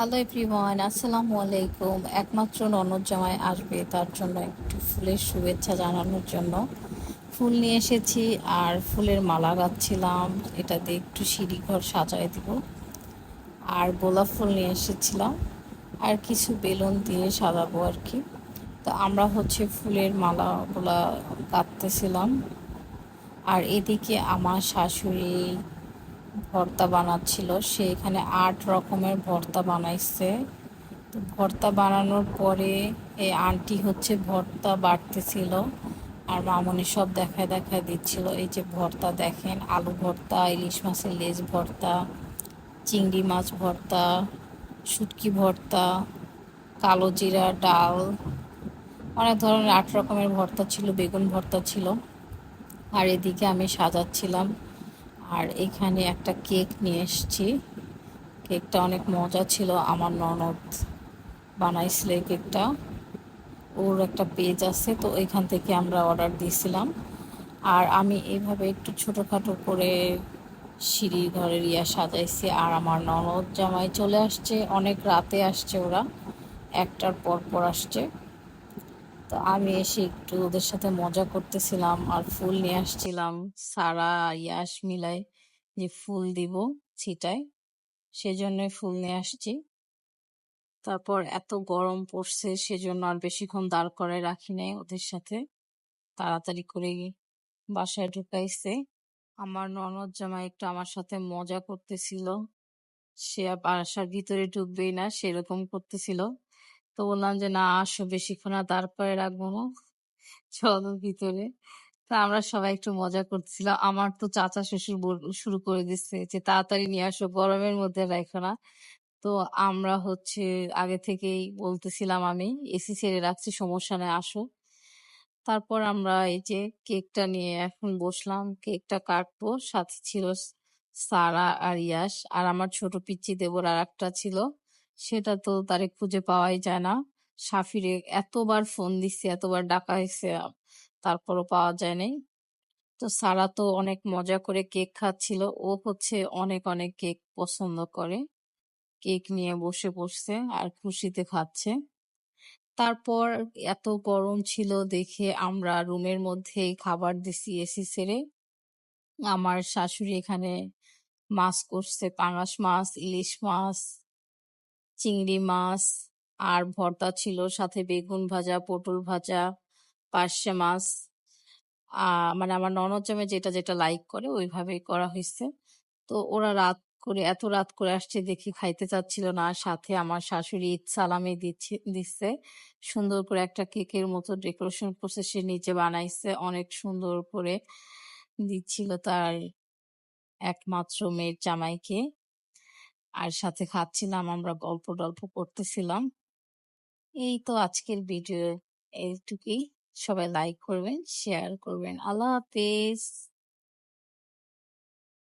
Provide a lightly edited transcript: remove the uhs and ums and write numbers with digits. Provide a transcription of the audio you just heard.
Hello everyone, আসসালামু আলাইকুম। একমাত্র ননদ জামাই আসবে, তার জন্য একটু ফুলের শুভেচ্ছা জানানোর জন্য ফুল নিয়ে এসেছি আর ফুলের মালা গাঁথছিলাম। এটা দিয়ে একটু সিঁড়িঘর সাজায় দিব। আর গোলাপ ফুল নিয়ে এসেছিলাম আর কিছু বেলুন দিয়ে সাজাবো আর কি। তো আমরা ফুলের মালাগুলা গাঁথতেছিলাম। আর এদিকে আমার শাশুড়ি ভর্তা বানাচ্ছিল। সে এখানে 8 রকমের ভর্তা বানাইছে। তো ভর্তা বানানোর পরে এই আন্টি ভর্তা বাটতেছিল আর মামনি সব দেখায় দেখায় দিচ্ছিল। এই যে ভর্তা দেখেন, আলু ভর্তা, ইলিশ মাছের লেজ ভর্তা, চিংড়ি মাছ ভর্তা, শুটকি ভর্তা, কালো জিরা ডাল, অনেক ধরনের 8 রকমের ভর্তা ছিল, বেগুন ভর্তা ছিল। আর এদিকে আমি সাজাচ্ছিলাম। আর এখানে একটা কেক নিয়ে এসেছি। কেকটা অনেক মজা ছিল, আমার ননদ বানাইছিল এই কেকটা। ওর একটা পেজ আছে, তো ওইখান থেকে আমরা অর্ডার দিয়েছিলাম। আর আমি এইভাবে একটু ছোটোখাটো করে সিঁড়ি ঘরের সাজাইছি। আর আমার ননদ জামাই চলে আসছে, অনেক রাতে আসছে ওরা, 1টার পর পর আসছে। তো আমি এসে একটু ওদের সাথে মজা করতেছিলাম আর ফুল নিয়ে আসছিলাম। সারা ইয়াস মিলায় যে ফুল দিব ছিটায়, সেজন্যই ফুল নিয়ে আসছি। তারপর এত গরম পড়ছে, সেজন্য আর বেশিক্ষণ দাঁড় করায় রাখি নাই ওদের সাথে, তাড়াতাড়ি করে বাসায় ঢুকাইছে। আমার ননদ জামাই একটু আমার সাথে মজা করতেছিল, সে আর বাসার ভিতরে ঢুকবেই না সেরকম করতেছিল। তো বললাম যে না আসো, বেশিক্ষণ আর দাঁড় করে রাখবো না, চলো ভিতরে। তা আমরা সবাই একটু মজা করতেছিলাম। আমার তো চাচা শ্বশুর শুরু করে দিচ্ছে যে তাড়াতাড়ি নিয়ে আসো, গরমের মধ্যে রাখো না। তো আমরা আগে থেকেই বলতেছিলাম, আমি এসি ছেড়ে রাখছি, সমস্যা নেই আসো। তারপর আমরা এই যে কেকটা নিয়ে এখন বসলাম, কেকটা কাটবো। সাথে ছিল সারা আর ইয়াস, আর আমার ছোট পিচ্চি দেবর আর একটা ছিল, সেটা তো তারে খুঁজে পাওয়াই যায় না। সাফিরে এতবার ফোন দিচ্ছে, এতবার ডাকা হয়েছে, তারপরও পাওয়া যায় নাই। তো সারা তো অনেক মজা করে কেক খাচ্ছিল, ও অনেক অনেক কেক পছন্দ করে, কেক নিয়ে বসে পড়ছে আর খুশিতে খাচ্ছে। তারপর এত গরম ছিল দেখে আমরা রুমের মধ্যেই খাবার দিছি এসি ছেড়ে। আমার শাশুড়ি এখানে মাছ করছে, পাঙাশ মাছ, ইলিশ মাছ, চিংড়ি মাছ, আর ভর্তা ছিল, সাথে বেগুন ভাজা, পটল ভাজা, পার্শে মাছ। মানে আমার ননদ জামাই যেটা যেটা লাইক করে ওইভাবেই করা হয়েছে। তো ওরা এত রাত করে আসছে দেখি খাইতে চাচ্ছিল না। আর সাথে আমার শাশুড়ি ঈদ সালামি দিচ্ছে, সুন্দর করে একটা কেকের মতো ডেকোরেশন করছে, সে নিচে বানাইছে, অনেক সুন্দর করে দিচ্ছিল তার একমাত্র মেয়ের জামাইকে। আর সাথে খাচ্ছিলাম, আমরা গল্প টল্প করতেছিলাম। এই তো আজকের ভিডিও এইটুকুই। সবাই লাইক করবেন, শেয়ার করবেন। আল্লাহ হাফেজ।